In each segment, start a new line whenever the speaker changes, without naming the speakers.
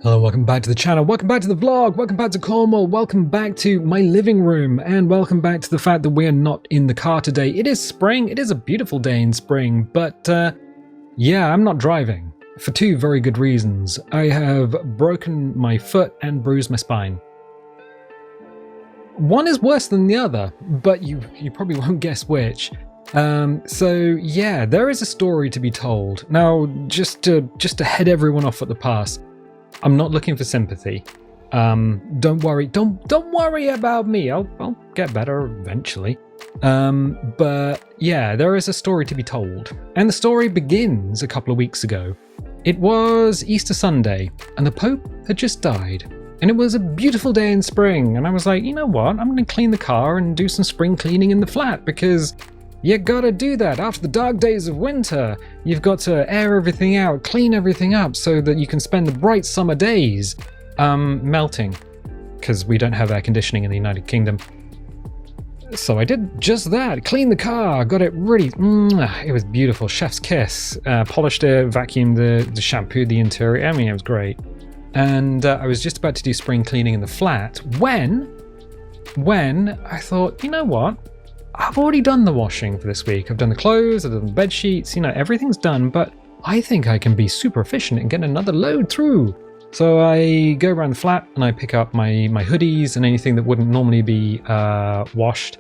Hello, welcome back to the channel, welcome back to the vlog, welcome back to Cornwall, welcome back to my living room, and welcome back to the fact that we are not in the car today. It is spring, it is a beautiful day in spring, but yeah, I'm not driving. For two very good reasons. I have broken my foot and bruised my spine. One is worse than the other, but you probably won't guess which. So yeah, there is a story to be told. Now, just to head everyone off at the pass, I'm not looking for sympathy. Don't worry about me. I'll get better eventually. But yeah, there is a story to be told. And the story begins a couple of weeks ago. It was Easter Sunday, and the Pope had just died. And it was a beautiful day in spring, and I was like, you know what? I'm gonna clean the car and do some spring cleaning in the flat, because you gotta do that. After the dark days of winter, you've got to air everything out, clean everything up so that you can spend the bright summer days melting, because we don't have air conditioning in the United Kingdom. So I did just that, cleaned the car, got it really, it was beautiful, chef's kiss, polished it, vacuumed the shampooed the interior, I mean it was great. And I was just about to do spring cleaning in the flat when I thought, you know what? I've already done the washing for this week. I've done the clothes, I've done the bed sheets, you know, everything's done, but I think I can be super efficient and get another load through. So I go around the flat and I pick up my hoodies and anything that wouldn't normally be washed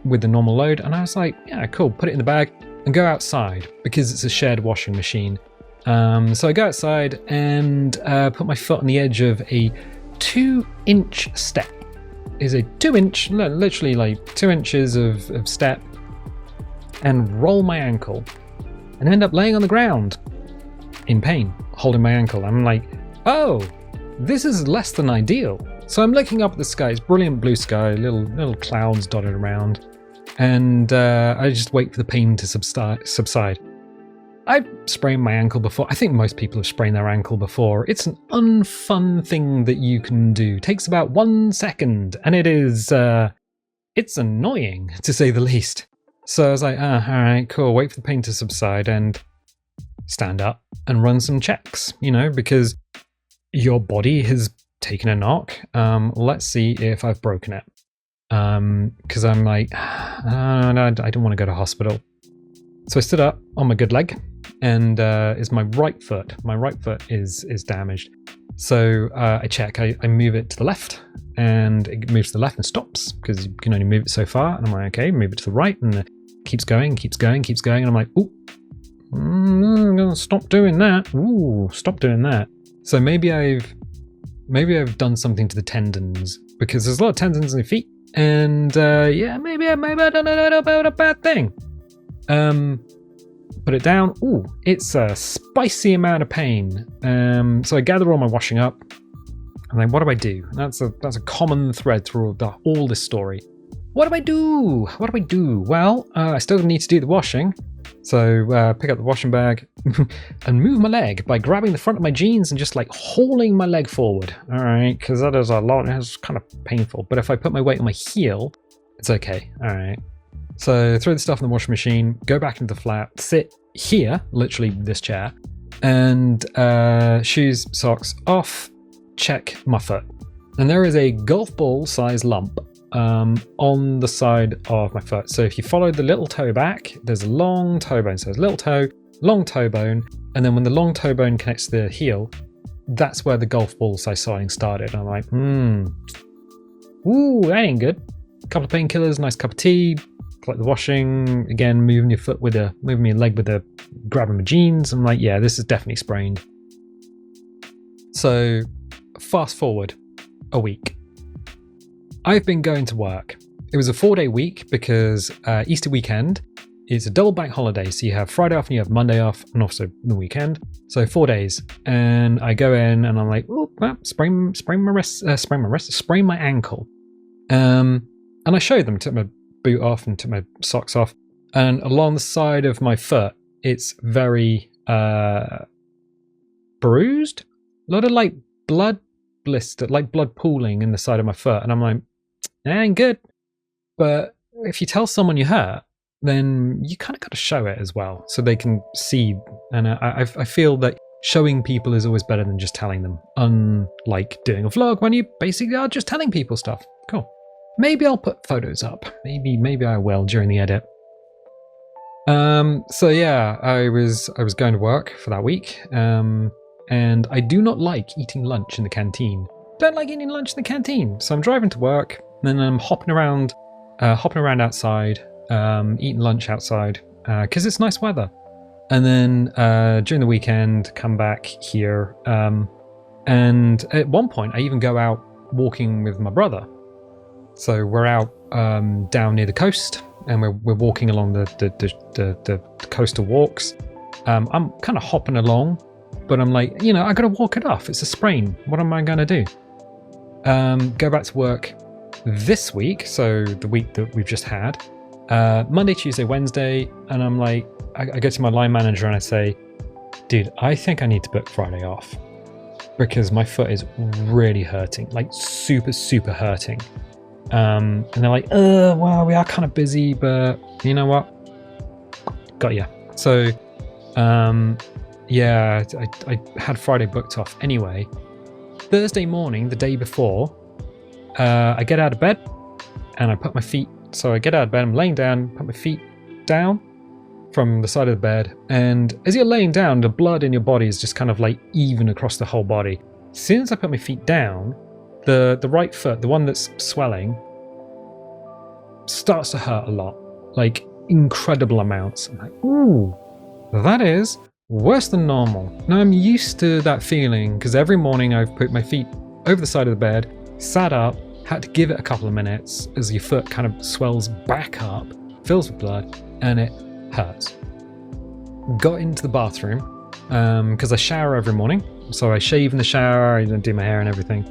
with the normal load. And I was like, yeah, cool, put it in the bag and go outside because it's a shared washing machine. So I go outside and put my foot on the edge of a 2-inch step. Is a 2-inch, literally like 2 inches of step, and roll my ankle and end up laying on the ground in pain, holding my ankle. I'm like, oh, this is less than ideal. So I'm looking up at the sky, it's brilliant blue sky, little clouds dotted around, and I just wait for the pain to subside. I've sprained my ankle before. I think most people have sprained their ankle before. It's an unfun thing that you can do. It takes about 1 second, and it is, it's annoying, to say the least. So I was like, all right, cool, wait for the pain to subside and stand up and run some checks, you know, because your body has taken a knock. Let's see if I've broken it. Because I'm like, no, I don't want to go to hospital. So I stood up on my good leg, and it's my right foot. My right foot is damaged. So I check, I move it to the left, and it moves to the left and stops, because you can only move it so far. And I'm like, okay, move it to the right, and it keeps going. And I'm like, ooh, I'm gonna stop doing that. Ooh, stop doing that. So maybe I've done something to the tendons, because there's a lot of tendons in the feet, and yeah, maybe I've done a bad thing. Put it down. Ooh, it's a spicy amount of pain. So I gather all my washing up, and then what do I do? That's a common thread through all this story. What do I do? Well, I still need to do the washing. So pick up the washing bag and move my leg by grabbing the front of my jeans and just like hauling my leg forward. All right, because that is a lot. It's kind of painful. But if I put my weight on my heel, it's okay. All right. So throw the stuff in the washing machine, go back into the flat, sit here, literally this chair, and shoes, socks off, check my foot. And there is a golf ball size lump on the side of my foot. So if you follow the little toe back, there's a long toe bone. So there's little toe, long toe bone, and then when the long toe bone connects to the heel, that's where the golf ball size swelling started. I'm like, ooh, that ain't good. A couple of painkillers, nice cup of tea. Like the washing, again, moving your leg with the grabbing my jeans. I'm like, yeah, this is definitely sprained. So fast forward a week. I've been going to work. It was a 4-day week because Easter weekend is a double bank holiday. So you have Friday off and you have Monday off and also the weekend. So 4 days. And I go in and I'm like, oh, sprain my ankle. And I showed them, took my boot off and took my socks off, and along the side of my foot it's very bruised, a lot of like blood blister, like blood pooling in the side of my foot, and I'm like, that ain't good. But if you tell someone you're hurt, then you kind of got to show it as well so they can see. And I feel that showing people is always better than just telling them. Unlike doing a vlog when you basically are just telling people stuff. Cool. Maybe I'll put photos up. Maybe I will during the edit. So yeah, I was going to work for that week. And I do not like eating lunch in the canteen. Don't like eating lunch in the canteen. So I'm driving to work, and then I'm hopping around outside, eating lunch outside, because it's nice weather. And then during the weekend, come back here. And at one point, I even go out walking with my brother. So we're out down near the coast, and we're walking along the coastal walks. I'm kind of hopping along, but I'm like, I gotta walk it off. It's a sprain. What am I gonna do? Go back to work this week, so the week that we've just had. Monday, Tuesday, Wednesday, and I'm like, I go to my line manager and I say, dude, I think I need to book Friday off because my foot is really hurting, like super, super hurting. And they're like, well, we are kind of busy, but you know what? Got ya. So, yeah, I had Friday booked off anyway. Thursday morning, the day before, I get out of bed and I put my feet. So I get out of bed, I'm laying down, put my feet down from the side of the bed. And as you're laying down, the blood in your body is just kind of like even across the whole body. As soon as I put my feet down, the right foot, the one that's swelling, starts to hurt a lot, like incredible amounts. I'm like, ooh, that is worse than normal. Now I'm used to that feeling because every morning I've put my feet over the side of the bed, sat up, had to give it a couple of minutes as your foot kind of swells back up, fills with blood, and it hurts. Got into the bathroom because I shower every morning, so I shave in the shower, I do my hair and everything.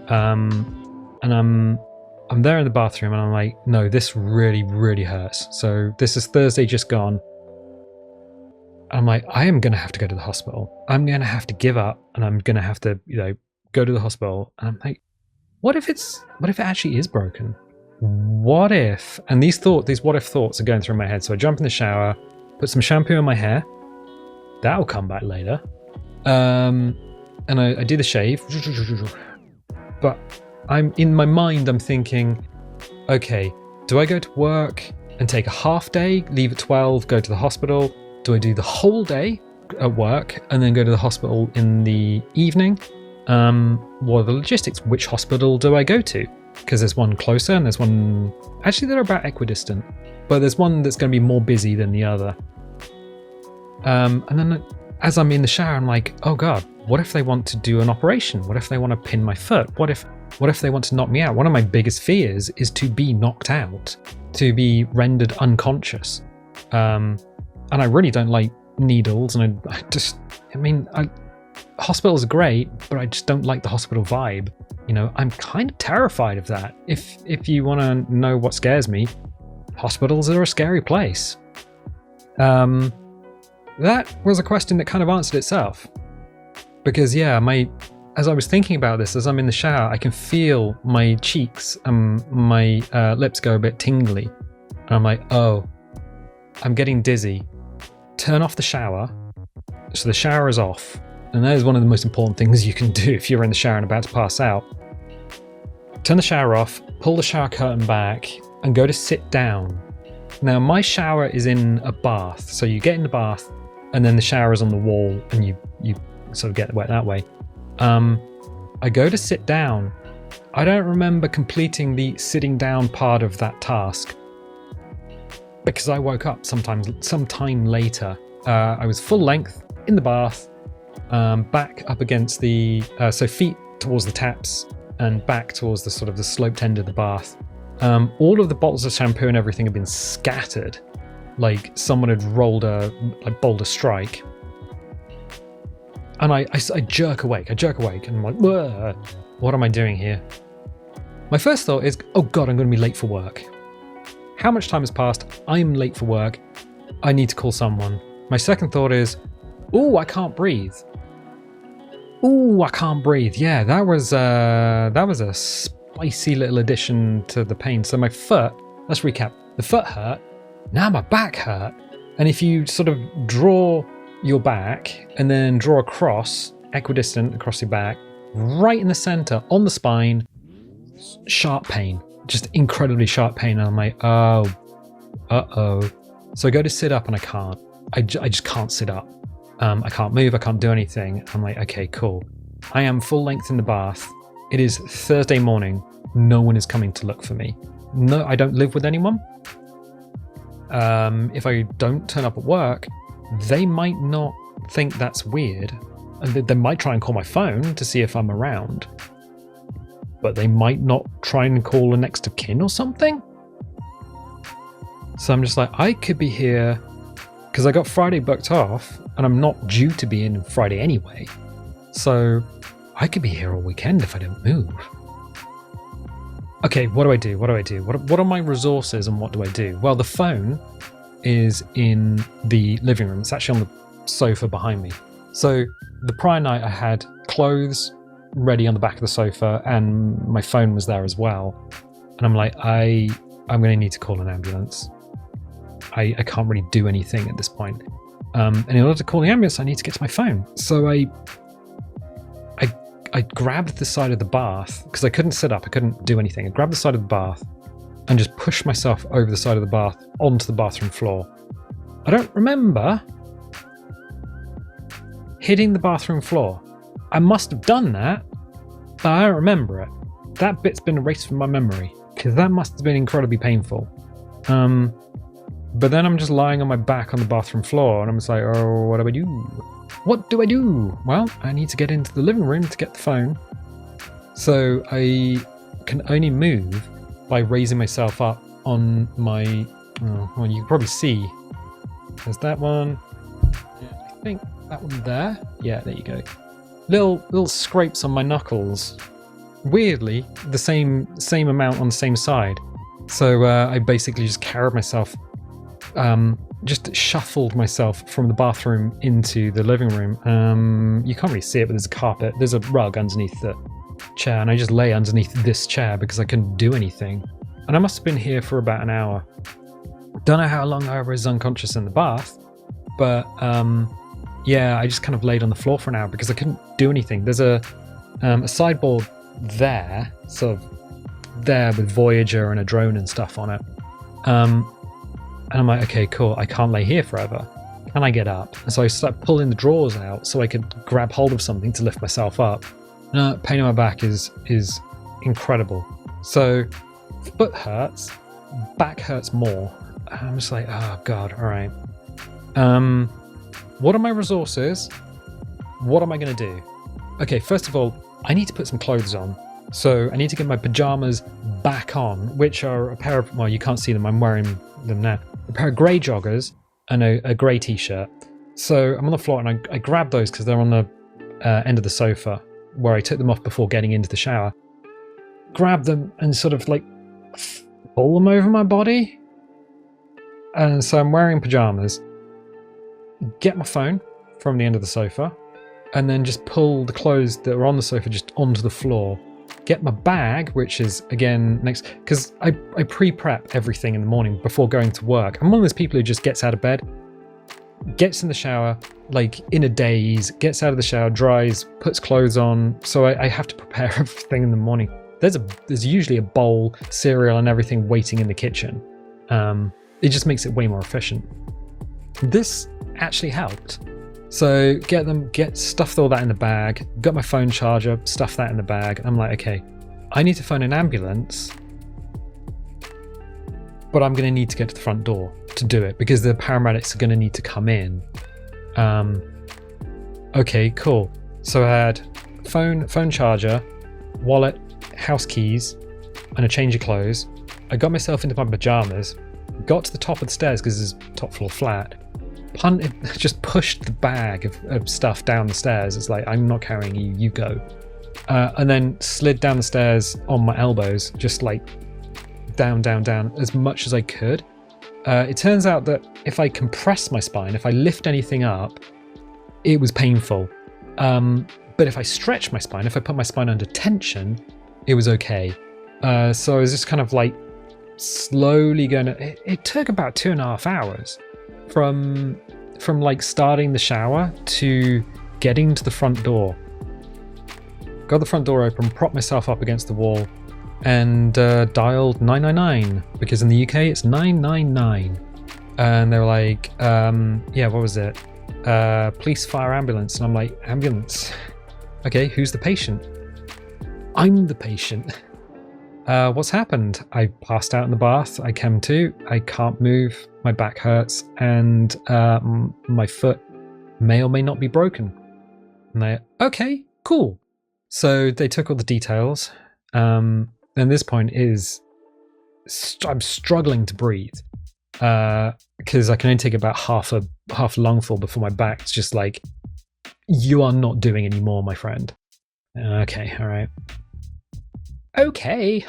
And I'm there in the bathroom and I'm like, no, this really, really hurts. So this is Thursday just gone. I'm like, I am going to have to go to the hospital. I'm going to have to give up and I'm going to have to, go to the hospital. And I'm like, what if it actually is broken? What if, and these what if thoughts are going through my head. So I jump in the shower, put some shampoo in my hair. That'll come back later. And I do the shave. But I'm in my mind, I'm thinking, okay, do I go to work and take a half day, leave at 12, go to the hospital? Do I do the whole day at work and then go to the hospital in the evening? What are the logistics? Which hospital do I go to? Because there's one closer and there's one... Actually, they're about equidistant, but there's one that's going to be more busy than the other. And then as I'm in the shower, I'm like, oh God, what if they want to do an operation? What if they want to pin my foot? What if they want to knock me out? One of my biggest fears is to be knocked out, to be rendered unconscious. And I really don't like needles. And hospitals are great, but I just don't like the hospital vibe. I'm kind of terrified of that. If you want to know what scares me, hospitals are a scary place. That was a question that kind of answered itself. Because yeah, as I was thinking about this, as I'm in the shower, I can feel my cheeks and my lips go a bit tingly. And I'm like, oh, I'm getting dizzy. Turn off the shower. So the shower is off. And that is one of the most important things you can do if you're in the shower and about to pass out. Turn the shower off, pull the shower curtain back, and go to sit down. Now, my shower is in a bath. So you get in the bath, and then the shower is on the wall, and you sort of get wet that way. I go to sit down. I don't remember completing the sitting down part of that task because I woke up sometime later. I was full length in the bath, back up against the so feet towards the taps and back towards the sort of the sloped end of the bath. All of the bottles of shampoo and everything had been scattered, like someone had bowled a strike. And I jerk awake, and I'm like, whoa, what am I doing here? My first thought is, oh God, I'm going to be late for work. How much time has passed? I'm late for work. I need to call someone. My second thought is, oh, I can't breathe. Oh, I can't breathe. Yeah, that was a spicy little addition to the pain. So my foot, let's recap. The foot hurt. Now my back hurt. And if you sort of draw your back and then draw a cross, equidistant across your back, right in the center, on the spine. Sharp pain, just incredibly sharp pain. And I'm like, oh, uh-oh. So I go to sit up and I can't. I just can't sit up. I can't move, I can't do anything. I'm like, okay, cool. I am full length in the bath. It is Thursday morning. No one is coming to look for me. No, I don't live with anyone. If I don't turn up at work, they might not think that's weird. And they might try and call my phone to see if I'm around. But they might not try and call a next of kin or something. So I'm just like, I could be here because I got Friday booked off and I'm not due to be in Friday anyway. So I could be here all weekend if I don't move. Okay, what do I do? What do I do? What are my resources and what do I do? Well, the phone is in the living room. It's actually on the sofa behind me. So the prior night I had clothes ready on the back of the sofa and my phone was there as well. And I'm like, I'm going to need to call an ambulance. I can't really do anything at this point. And in order to call the ambulance, I need to get to my phone. So I grabbed the side of the bath because I couldn't sit up. I couldn't do anything. I grabbed the side of the bath and just pushed myself over the side of the bath onto the bathroom floor. I don't remember hitting the bathroom floor. I must have done that, but I don't remember it. That bit's been erased from my memory because that must have been incredibly painful. But then I'm just lying on my back on the bathroom floor and I'm just like, oh, what do I do? What do I do? Well, I need to get into the living room to get the phone. So I can only move by raising myself up on my, well, you can probably see. There's that one. I think that one there. Yeah, there you go. Little scrapes on my knuckles. Weirdly, the same amount on the same side. So I basically just carried myself, just shuffled myself from the bathroom into the living room. You can't really see it, but there's a carpet. There's a rug underneath the chair, and I just lay underneath this chair because I couldn't do anything. And I must have been here for about an hour. Don't know how long I was unconscious in the bath, but yeah, I just kind of laid on the floor for an hour because I couldn't do anything. There's a sideboard there, sort of there with Voyager and a drone and stuff on it. And I'm like, okay, cool. I can't lay here forever. Can I get up? And so I start pulling the drawers out so I could grab hold of something to lift myself up. Pain in my back is incredible. So foot hurts, back hurts more. I'm just like, oh God, all right. What are my resources? What am I going to do? Okay, first of all, I need to put some clothes on. So I need to get my pajamas back on, which are a pair of, well, you can't see them, I'm wearing them now. A pair of grey joggers and a grey t-shirt. So I'm on the floor and I grab those because they're on the end of the sofa where I took them off before getting into the shower. Grab them and sort of like pull them over my body. And so I'm wearing pajamas. Get my phone from the end of the sofa and then just pull the clothes that are on the sofa just onto the floor. Get my bag, which is again next, because I pre-prep everything in the morning before going to work. I'm one of those people who just gets out of bed, gets in the shower, like in a daze, gets out of the shower, dries, puts clothes on. So I have to prepare everything in the morning. There's usually a bowl, cereal and everything waiting in the kitchen. It just makes it way more efficient. This actually helped. So stuffed all that in the bag, got my phone charger, stuffed that in the bag. I'm like, okay, I need to phone an ambulance, but I'm going to need to get to the front door to do it because the paramedics are going to need to come in. Okay, cool. So I had phone charger, wallet, house keys, and a change of clothes. I got myself into my pajamas, got to the top of the stairs because it's top floor flat. Just pushed the bag of stuff down the stairs. It's like, I'm not carrying you, you go. And then slid down the stairs on my elbows, just like down as much as I could. It turns out that if I compress my spine, if I lift anything up, it was painful. But if I stretch my spine, if I put my spine under tension, it was okay. So I was just kind of like slowly going to... It took about 2.5 hours from from like starting the shower to getting to the front door. Got the front door open, propped myself up against the wall, and dialed 999, because in the UK it's 999. And they were like, yeah, what was it? Police, fire, ambulance. And I'm like, ambulance? Okay, who's the patient? I'm the patient. What's happened? I passed out in the bath. I came to. I can't move. My back hurts, and my foot may or may not be broken. And they, okay, cool. So they took all the details. And this point is, I'm struggling to breathe, because I can only take about half a lungful before my back's just like, you are not doing any more, my friend. Okay, all right. Okay.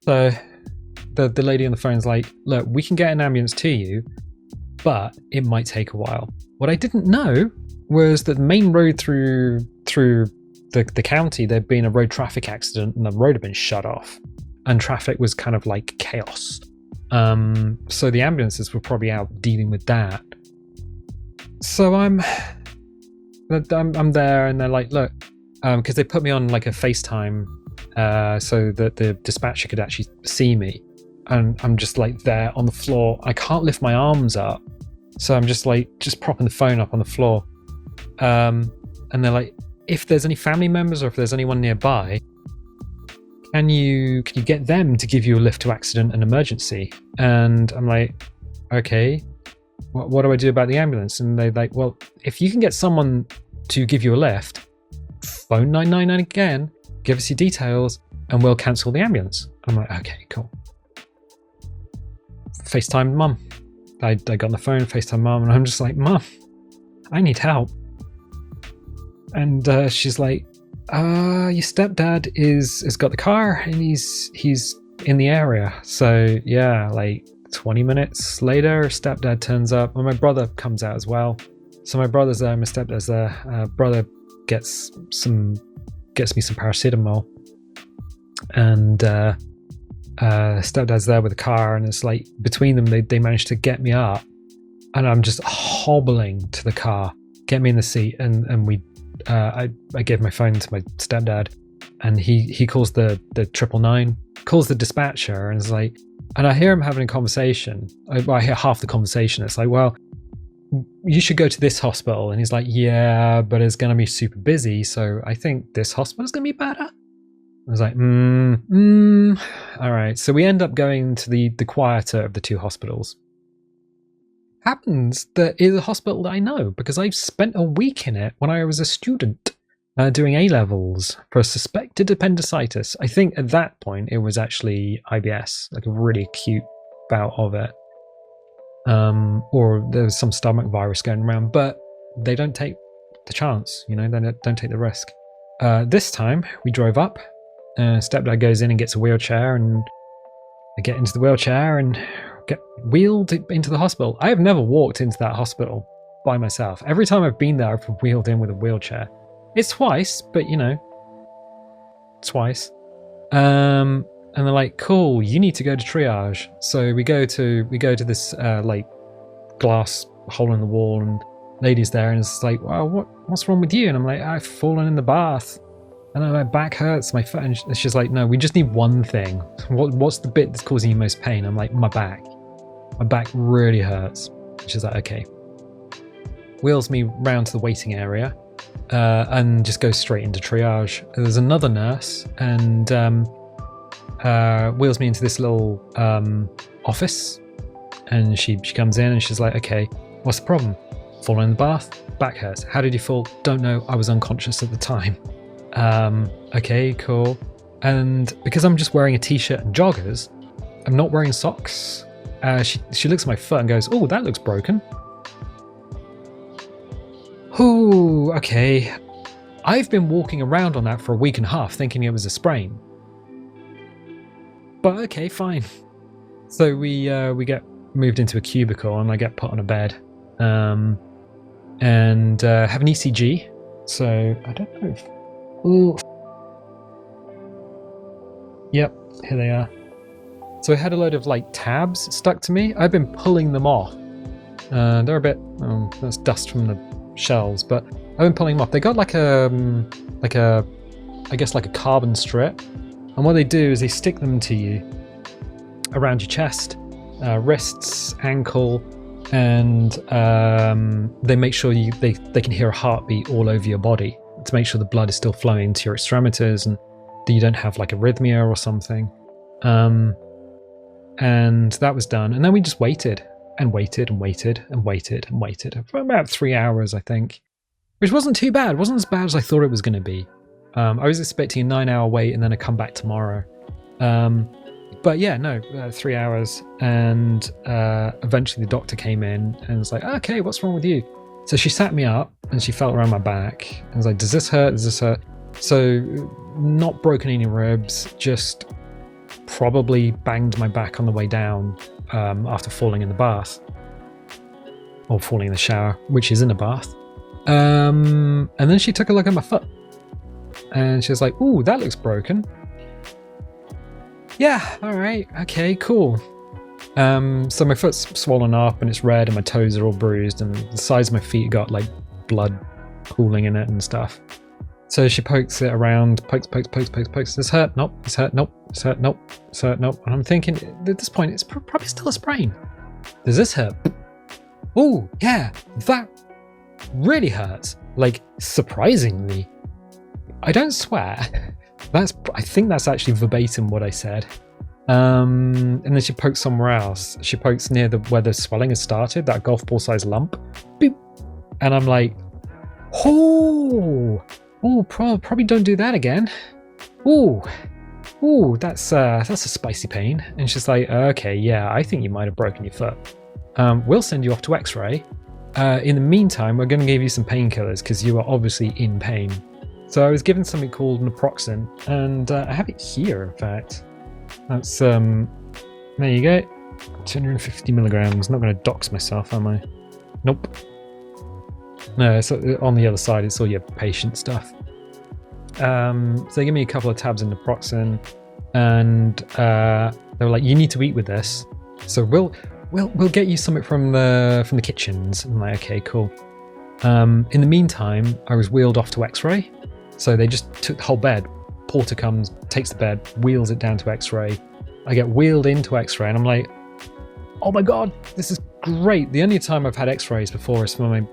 So the lady on the phone's like, look, we can get an ambulance to you, but it might take a while. What I didn't know was that the main road through the county, there'd been a road traffic accident and the road had been shut off, and traffic was kind of like chaos. So the ambulances were probably out dealing with that. So I'm there, and they're like, look, because they put me on like a FaceTime, so that the dispatcher could actually see me, and I'm just like there on the floor. I can't lift my arms up, so I'm just propping the phone up on the floor. And they're like, if there's any family members or if there's anyone nearby, can you get them to give you a lift to accident and emergency? And I'm like, okay, what do I do about the ambulance? And they're like, well, if you can get someone to give you a lift, phone 999 again, give us your details, and we'll cancel the ambulance. I'm like, okay, cool. FaceTime mum. I got on the phone, FaceTime mum, and I'm just like, Mum, I need help. And she's like, your stepdad has got the car and he's in the area. So yeah, like 20 minutes later, stepdad turns up, and my brother comes out as well. So my brother's there, my stepdad's there. Brother gets me some paracetamol, and stepdad's there with the car, and it's like between them they managed to get me up, and I'm just hobbling to the car, get me in the seat, and we I gave my phone to my stepdad, and he calls the 999, calls the dispatcher, and is like, and I hear him having a conversation. I hear half the conversation. It's like, well, you should go to this hospital. And he's like, yeah, but it's going to be super busy, so I think this hospital is going to be better. I was like, all right. So we end up going to the quieter of the two hospitals. Happens that it is a hospital that I know, because I've spent a week in it when I was a student doing A-levels for a suspected appendicitis. I think at that point it was actually IBS, like a really acute bout of it. Or there was some stomach virus going around, but they don't take the chance, they don't take the risk. This time we drove up, stepdad goes in and gets a wheelchair, and I get into the wheelchair and get wheeled into the hospital. I have never walked into that hospital by myself. Every time I've been there, I've been wheeled in with a wheelchair. It's twice, but twice. And they're like, cool, you need to go to triage. So we go to this like glass hole in the wall, and lady's there, and it's like, wow, what's wrong with you? And I'm like, I've fallen in the bath, and my back hurts, my foot. And she's like, no, we just need one thing. What's the bit that's causing you most pain? I'm like, my back. My back really hurts. She's like, okay. Wheels me round to the waiting area, and just goes straight into triage. There's another nurse, and wheels me into this little office, and she comes in, and she's like, okay, what's the problem? Fallen in the bath, back hurts. How did you fall? Don't know, I was unconscious at the time. Okay, cool. And because I'm just wearing a t-shirt and joggers, I'm not wearing socks. She looks at my foot and goes, oh, that looks broken. Ooh, okay. I've been walking around on that for a week and a half thinking it was a sprain. But okay, fine. So we get moved into a cubicle, and I get put on a bed, and have an ECG. So I don't know if... Ooh. Yep, here they are. So I had a load of like tabs stuck to me. I've been pulling them off They're a bit, that's dust from the shells, but I've been pulling them off. They got like a, I guess like a carbon strip. And what they do is they stick them to you around your chest, wrists, ankle, and they make sure they can hear a heartbeat all over your body to make sure the blood is still flowing to your extremities and that you don't have like arrhythmia or something. And that was done. And then we just waited and waited and waited and waited and waited for about 3 hours, I think, which wasn't too bad. It wasn't as bad as I thought it was going to be. I was expecting a 9-hour wait and then a comeback tomorrow. But yeah, no, 3 hours. And eventually the doctor came in and was like, okay, what's wrong with you? So she sat me up and she felt around my back and was like, does this hurt? Does this hurt? So not broken any ribs, just probably banged my back on the way down after falling in the bath. Or falling in the shower, which is in a bath. And then she took a look at my foot. And she was like, ooh, that looks broken. Yeah, all right, okay, cool. So my foot's swollen up and it's red and my toes are all bruised and the sides of my feet got like blood pooling in it and stuff. So she pokes it around, pokes. This hurt? Nope. This hurt? Nope. This hurt? Nope. This hurt? Nope. And I'm thinking, at this point, it's probably still a sprain. Does this hurt? Oh, yeah, that really hurts. Like, surprisingly. I don't swear. I think that's actually verbatim what I said. And then she pokes somewhere else. She pokes near where the swelling has started, that golf ball sized lump. Boop. And I'm like, probably don't do that again. That's a spicy pain. And she's like, okay, yeah, I think you might have broken your foot. We'll send you off to X-ray. In the meantime, we're going to give you some painkillers because you are obviously in pain. So I was given something called naproxen, and I have it here, in fact. That's, there you go, 250 milligrams. Not going to dox myself, am I? Nope. No, it's on the other side, it's all your patient stuff. So they give me a couple of tabs of naproxen, and they were like, you need to eat with this. So we'll get you something from the kitchens. I'm like, okay, cool. In the meantime, I was wheeled off to X-ray. So they just took the whole bed. Porter comes, takes the bed, wheels it down to X-ray. I get wheeled into X-ray, and I'm like, oh my god, this is great. The only time I've had X-rays before is when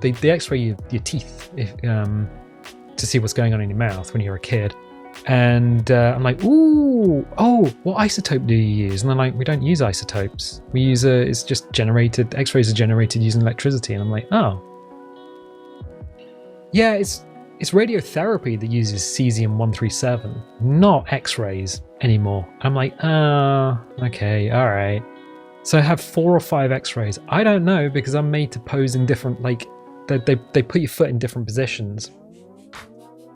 they X-ray your teeth to see what's going on in your mouth when you're a kid. And I'm like, what isotope do you use? And they're like, we don't use isotopes. We use it's just generated, X-rays are generated using electricity. And I'm like, oh. Yeah, it's radiotherapy that uses cesium-137, not X-rays anymore. I'm like, okay, all right. So I have 4 or 5 X-rays. I don't know because I'm made to pose in different, like, they put your foot in different positions.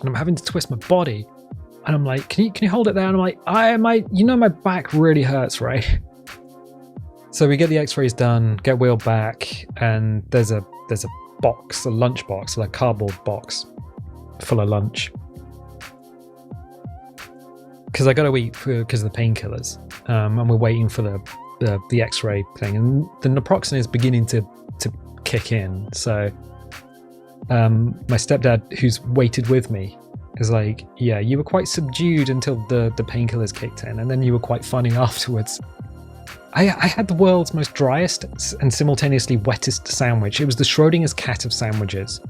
And I'm having to twist my body. And I'm like, can you hold it there? And I'm like, my back really hurts, right? So we get the X-rays done, get wheeled back, and there's a box, a lunch box, like a cardboard box full of lunch. Because I got to eat because of the painkillers, and we're waiting for the X-ray thing, and the naproxen is beginning to kick in. So my stepdad, who's waited with me, is like, yeah, you were quite subdued until the painkillers kicked in, and then you were quite funny afterwards. I had the world's most driest and simultaneously wettest sandwich. It was the Schrodinger's cat of sandwiches.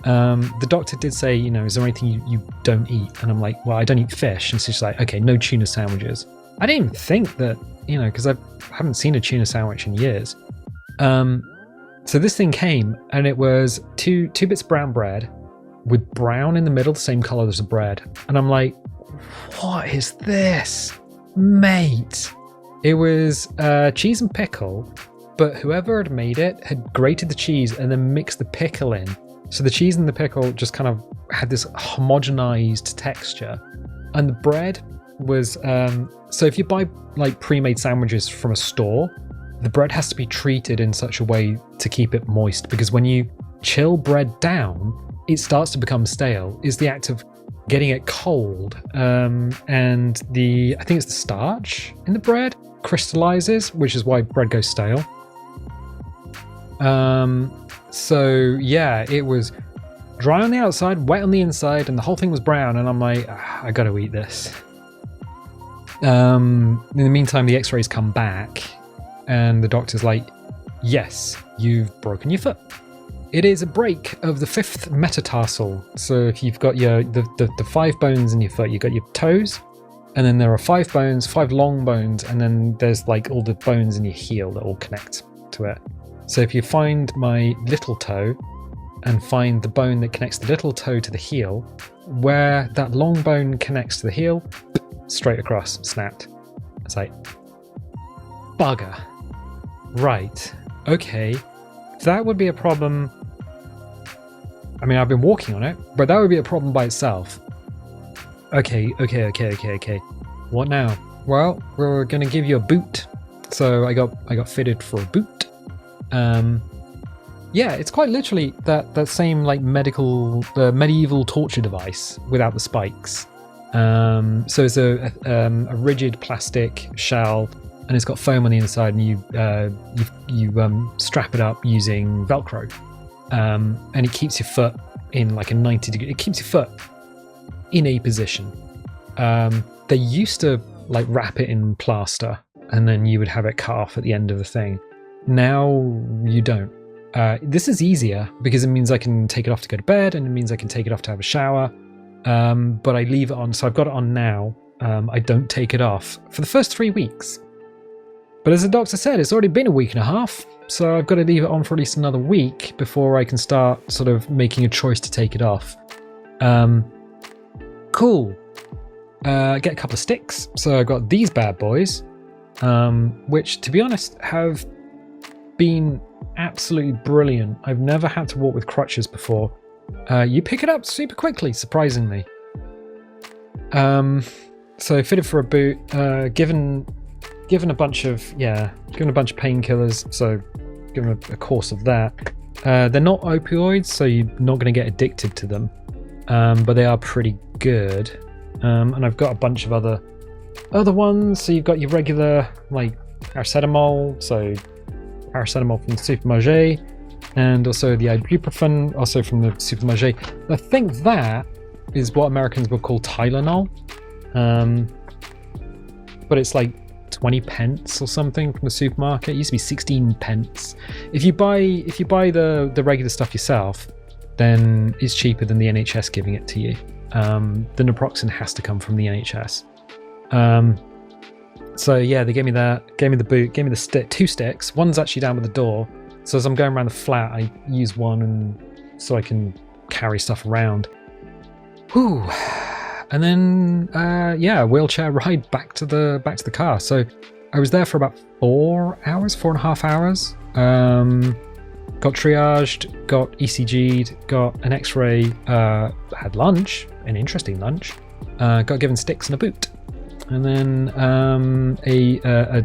The doctor did say, is there anything you don't eat? And I'm like, well, I don't eat fish. And so she's like, okay, no tuna sandwiches. I didn't even think that, because I haven't seen a tuna sandwich in years. So this thing came, and it was two bits of brown bread with brown in the middle, the same color as the bread. And I'm like, what is this, mate? It was cheese and pickle, but whoever had made it had grated the cheese and then mixed the pickle in. So the cheese and the pickle just kind of had this homogenized texture. And the bread was, so if you buy like pre-made sandwiches from a store, the bread has to be treated in such a way to keep it moist, because when you chill bread down, it starts to become stale. It's the act of getting it cold, and I think it's the starch in the bread crystallizes, which is why bread goes stale. So yeah, it was dry on the outside, wet on the inside, and the whole thing was brown. And I'm like, I gotta eat this. In the meantime, the x-rays come back and the doctor's like, yes, you've broken your foot. It is a break of the 5th metatarsal. So if you've got the 5 bones in your foot, you've got your toes, and then there are 5 bones, 5 long bones, and then there's like all the bones in your heel that all connect to it. So if you find my little toe and find the bone that connects the little toe to the heel, where that long bone connects to the heel, straight across, snapped. It's like, bugger. Right, okay. That would be a problem. I mean, I've been walking on it, but that would be a problem by itself. Okay. What now? Well, we're gonna give you a boot. So I got fitted for a boot. Yeah, it's quite literally that same like medieval torture device without the spikes. So it's a rigid plastic shell, and it's got foam on the inside, and you strap it up using Velcro, and it keeps your foot in like a 90 degree. It keeps your foot in a position. They used to like wrap it in plaster, and then you would have it cut off at the end of the thing. Now you don't. This is easier because it means I can take it off to go to bed, and it means I can take it off to have a shower. But I leave it on, so I've got it on now. I don't take it off for the first 3 weeks. But as the doctor said, it's already been a week and a half, so I've got to leave it on for at least another week before I can start sort of making a choice to take it off. Cool. Get a couple of sticks. So I've got these bad boys, which, to be honest, have been absolutely brilliant. I've never had to walk with crutches before. You pick it up super quickly, surprisingly. So fitted for a boot, given a bunch of painkillers, so given a course of that. They're not opioids, so you're not going to get addicted to them, but they are pretty good. And I've got a bunch of other ones. So you've got your regular like paracetamol, so paracetamol from the supermarché, and also the ibuprofen, also from the supermarché. I think that is what Americans would call Tylenol, but it's like 20 pence or something from the supermarket. It used to be 16 pence. If you buy the regular stuff yourself, then it's cheaper than the NHS giving it to you. The naproxen has to come from the NHS. So yeah, they gave me that, gave me the boot, gave me the stick, 2 sticks. One's actually down by the door, so as I'm going around the flat, I use one and so I can carry stuff around. Whew. And then wheelchair ride back to the car. So I was there for about 4.5 hours. Got triaged, got ECG'd, got an X-ray, had lunch, an interesting lunch, got given sticks and a boot, and then a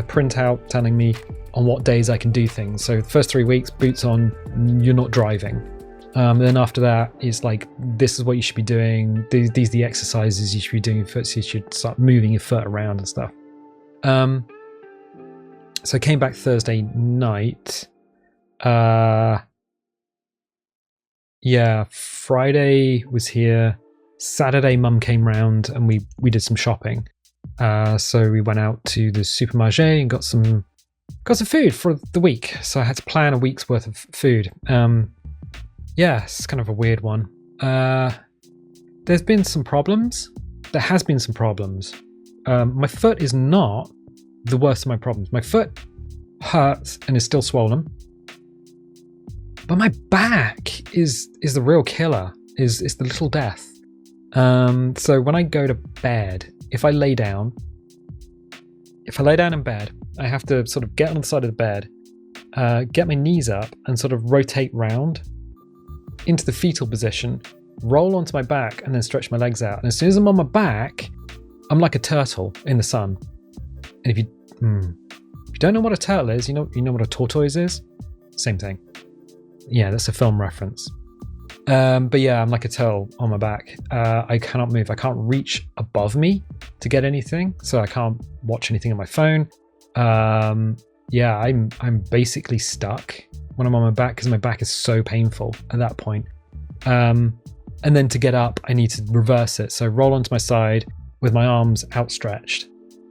printout telling me on what days I can do things. So the first 3 weeks, boots on, you're not driving. Then after that, it's like, this is what you should be doing. These are the exercises you should be doing. First, you should start moving your foot around and stuff. So I came back Thursday night. Friday was here. Saturday, Mum came round and we did some shopping. So we went out to the supermarché and got some food for the week. So I had to plan a week's worth of food. It's kind of a weird one. There's been some problems. There has been some problems. My foot is not the worst of my problems. My foot hurts and is still swollen. But my back is the real killer, is the little death. So when I go to bed, if I lay down in bed, I have to sort of get on the side of the bed, get my knees up and sort of rotate round into the fetal position, roll onto my back and then stretch my legs out. And as soon as I'm on my back, I'm like a turtle in the sun. And if you don't know what a turtle is, you know what a tortoise is? Same thing. Yeah, that's a film reference. But yeah, I'm like a turtle on my back. I cannot move. I can't reach above me to get anything, so I can't watch anything on my phone. yeah, I'm basically stuck when I'm on my back because my back is so painful at that point. And then to get up, I need to reverse it. So roll onto my side with my arms outstretched,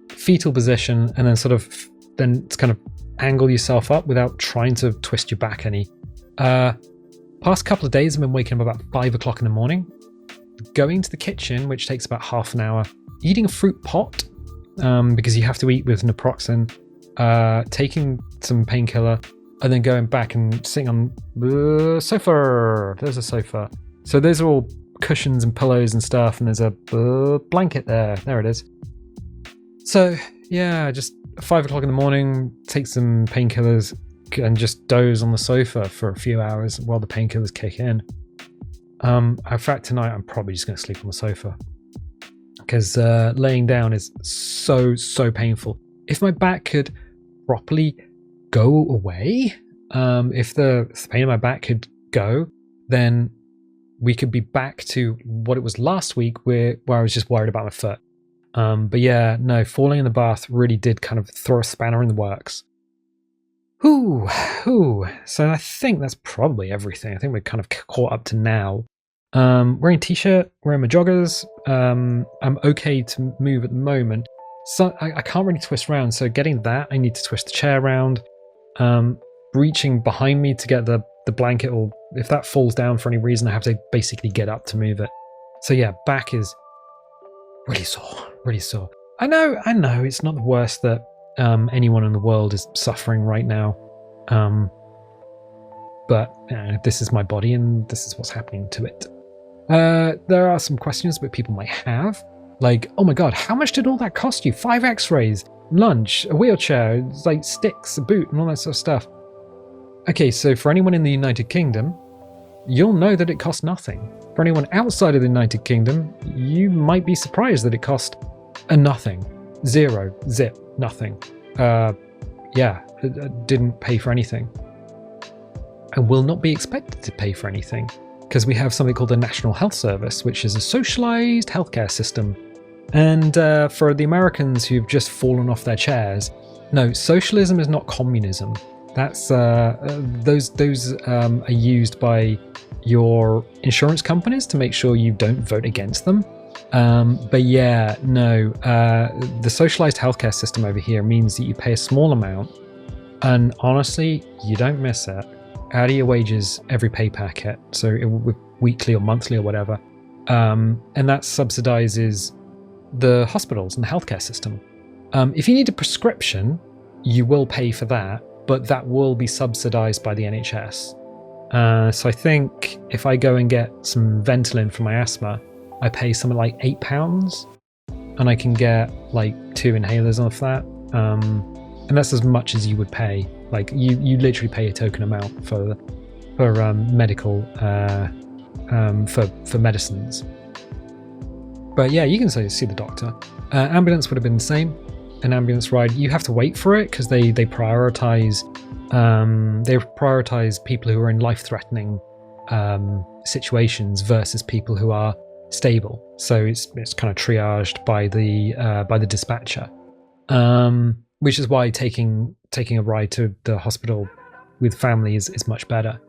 fetal position, and then sort of then kind of angle yourself up without trying to twist your back any. Past couple of days, I've been waking up about 5 o'clock in the morning, going to the kitchen, which takes about half an hour, eating a fruit pot, because you have to eat with naproxen, taking some painkiller, and then going back and sitting on the sofa. There's a sofa. So those are all cushions and pillows and stuff, and there's a blanket there. There it is. So yeah, just 5 o'clock in the morning, take some painkillers and just doze on the sofa for a few hours while the painkillers kick in. In fact, tonight I'm probably just going to sleep on the sofa because laying down is so painful. If my back could properly go away, if the pain in my back could go, then we could be back to what it was last week where I was just worried about my foot. But yeah, no, falling in the bath really did kind of throw a spanner in the works. So I think that's probably everything. I think we're kind of caught up to now. Wearing a t-shirt, wearing my joggers. I'm okay to move at the moment. So I can't really twist around. So getting that, I need to twist the chair around. Reaching behind me to get the blanket, or if that falls down for any reason, I have to basically get up to move it. So yeah, back is really sore. I know it's not the worst that anyone in the world is suffering right now. But this is my body and this is what's happening to it. There are some questions that people might have, like, oh my god, how much did all that cost you? 5 x-rays, lunch, a wheelchair, like sticks, a boot, and all that sort of stuff. Okay, so for anyone in the United Kingdom, you'll know that it cost nothing. For anyone outside of the United Kingdom, you might be surprised that it cost a nothing. Zero, zip, nothing. Didn't pay for anything. And will not be expected to pay for anything, because we have something called the National Health Service, which is a socialized healthcare system. And for the Americans who've just fallen off their chairs, no, socialism is not communism. That's those are used by your insurance companies to make sure you don't vote against them. But yeah, no, the socialized healthcare system over here means that you pay a small amount, and honestly, you don't miss it, out of your wages every pay packet, so weekly or monthly or whatever. And that subsidizes the hospitals and the healthcare system. If you need a prescription, you will pay for that, but that will be subsidized by the NHS. So I think if I go and get some Ventolin for my asthma, I pay something like £8, and I can get like 2 inhalers off that. And that's as much as you would pay. Like you literally pay a token amount for medical for medicines. But yeah, you can see the doctor. Ambulance would have been the same. An ambulance ride, you have to wait for it because they prioritize people who are in life-threatening situations versus people who are stable. So it's kind of triaged by the dispatcher, which is why taking a ride to the hospital with family is much better.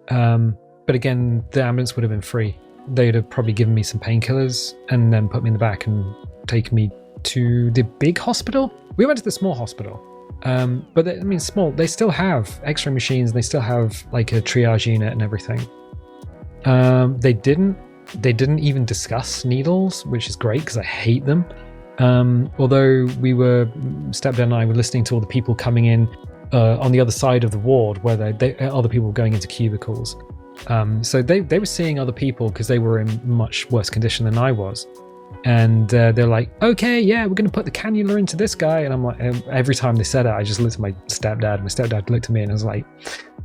But again, the ambulance would have been free. They'd have probably given me some painkillers and then put me in the back and taken me to the big hospital. We went to the small hospital, but small. They still have X-ray machines. They still have like a triage unit and everything. They didn't even discuss needles, which is great because I hate them. Although stepdad and I were listening to all the people coming in on the other side of the ward where other people were going into cubicles. So they were seeing other people because they were in much worse condition than I was. And they're like, okay, yeah, we're going to put the cannula into this guy. And I'm like, every time they said it, I just looked at my stepdad. My stepdad looked at me and I was like,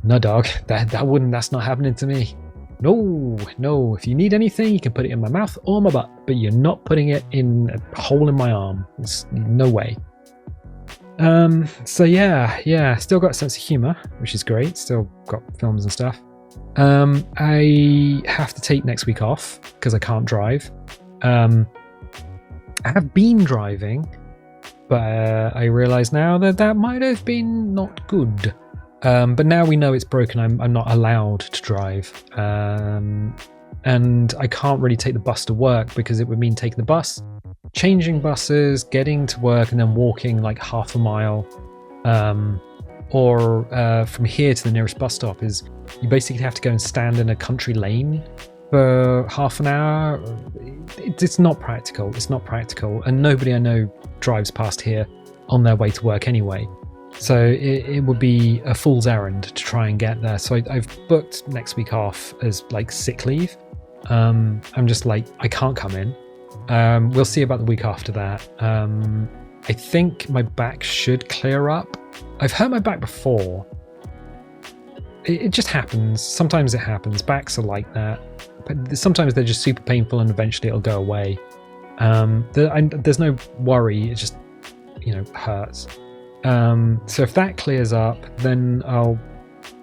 no, dog, that's not happening to me. No, if you need anything, you can put it in my mouth or my butt, but you're not putting it in a hole in my arm. It's no way. So yeah, still got a sense of humor, which is great. Still got films and stuff. I have to take next week off because I can't drive. I have been driving, But I realise now that that might have been not good. But now we know it's broken, I'm not allowed to drive. And I can't really take the bus to work because it would mean taking the bus, changing buses, getting to work, and then walking like half a mile. Or from here to the nearest bus stop is you basically have to go and stand in a country lane for half an hour. It's not practical. It's not practical. And nobody I know drives past here on their way to work anyway. So it would be a fool's errand to try and get there. So I've booked next week off as like sick leave. I'm just like, I can't come in. We'll see about the week after that. I think my back should clear up. I've hurt my back before. It just happens. Sometimes it happens. Backs are like that. But sometimes they're just super painful and eventually it'll go away. There's no worry. It just, hurts. So if that clears up, then I'll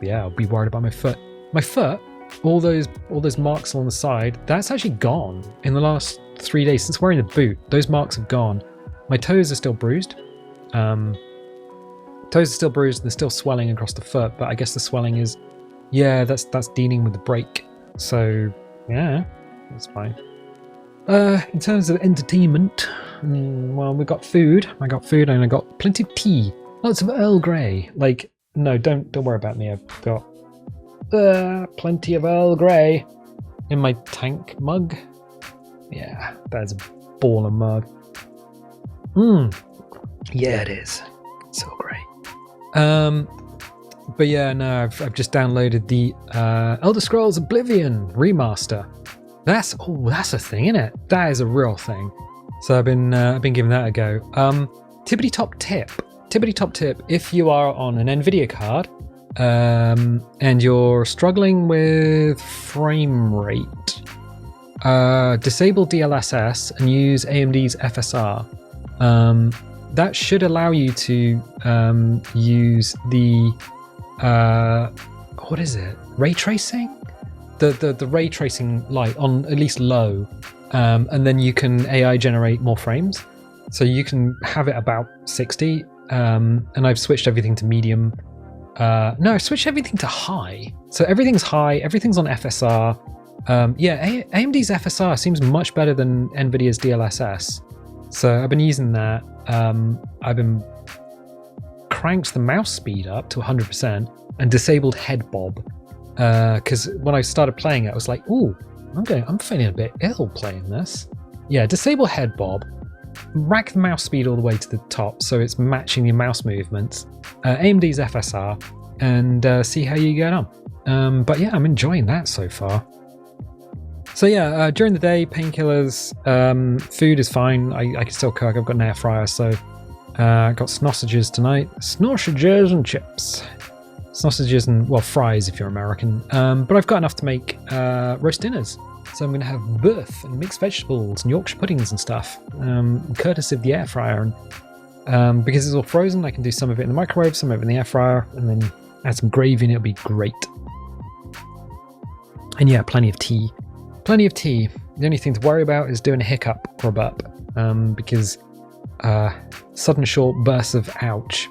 be worried about my foot. My foot, all those marks along the side, that's actually gone in the last 3 days since wearing the boot. Those marks have gone. My toes are still bruised. Toes are still bruised and they're still swelling across the foot, but I guess the swelling is, that's dealing with the brake. So yeah, that's fine. In terms of entertainment, well, we got food. I got food and I got plenty of tea. Lots of Earl Grey. Like, no, don't worry about me. I've got plenty of Earl Grey in my tank mug. Yeah, that's a baller mug. Yeah, it is. It's Earl Grey. But yeah, no, I've just downloaded the Elder Scrolls Oblivion remaster. That's a thing, isn't it? That is a real thing. So I've been giving that a go. Tippity top tip. If you are on an Nvidia card and you're struggling with frame rate, disable DLSS and use AMD's FSR. That should allow you to use the what is it? Ray tracing? The ray tracing light on at least low, and then you can AI generate more frames. So you can have it about 60, and I've switched everything to medium. No, I've switched everything to high. So everything's high, everything's on FSR. AMD's FSR seems much better than NVIDIA's DLSS. So I've been using that. I've been cranked the mouse speed up to 100% and disabled head bob. Because when I started playing it, I was like, ooh, I'm feeling a bit ill playing this. Yeah, disable head bob, rack the mouse speed all the way to the top so it's matching your mouse movements, AMD's FSR, and see how you get on. But yeah, I'm enjoying that so far. So yeah, during the day, painkillers, food is fine. I can still cook. I've got an air fryer, so I got sausages tonight. Sausages and chips. Sausages and, well, fries if you're American. But I've got enough to make roast dinners. So I'm going to have boeuf and mixed vegetables and Yorkshire puddings and stuff, courtesy of the air fryer. And because it's all frozen, I can do some of it in the microwave, some of it in the air fryer, and then add some gravy and it'll be great. And yeah, plenty of tea. Plenty of tea. The only thing to worry about is doing a hiccup or a burp, because sudden short bursts of ouch.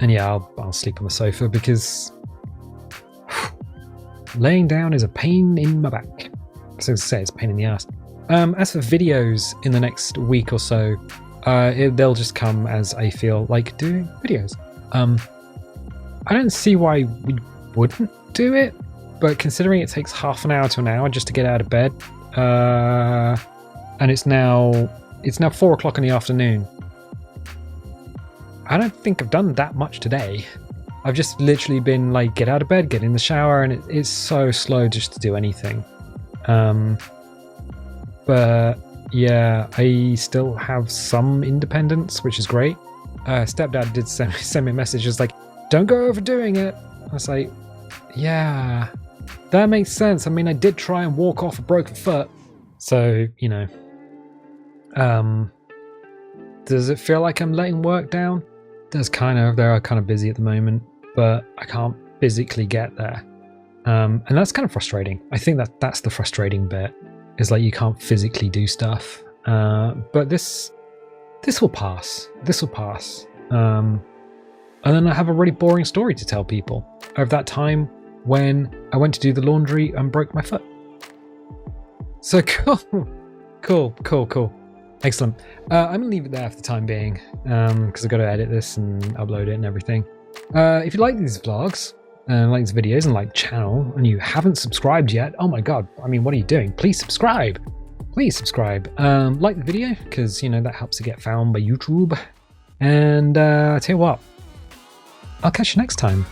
And yeah, I'll sleep on the sofa because laying down is a pain in my back. So to say, it's a pain in the ass. As for videos in the next week or so, they'll just come as I feel like doing videos. I don't see why we wouldn't do it, but considering it takes half an hour to an hour just to get out of bed, and it's now 4 o'clock in the afternoon. I don't think I've done that much today. I've just literally been like, get out of bed, get in the shower, and it's so slow just to do anything. But yeah, I still have some independence, which is great. Stepdad did send me a message, just like, don't go overdoing it. I was like, yeah, that makes sense. I mean, I did try and walk off a broken foot. So, does it feel like I'm letting work down? They are kind of busy at the moment, but I can't physically get there. And that's kind of frustrating. I think that's the frustrating bit, is like you can't physically do stuff. But this this will pass. This will pass. And then I have a really boring story to tell people of that time when I went to do the laundry and broke my foot. So cool. Excellent. I'm gonna leave it there for the time being, because I've got to edit this and upload it and everything. If you like these vlogs, like these videos and like the channel, and you haven't subscribed yet, oh my god, I mean, what are you doing? Please subscribe. Like the video, because you know that helps to get found by YouTube. And I tell you what, I'll catch you next time.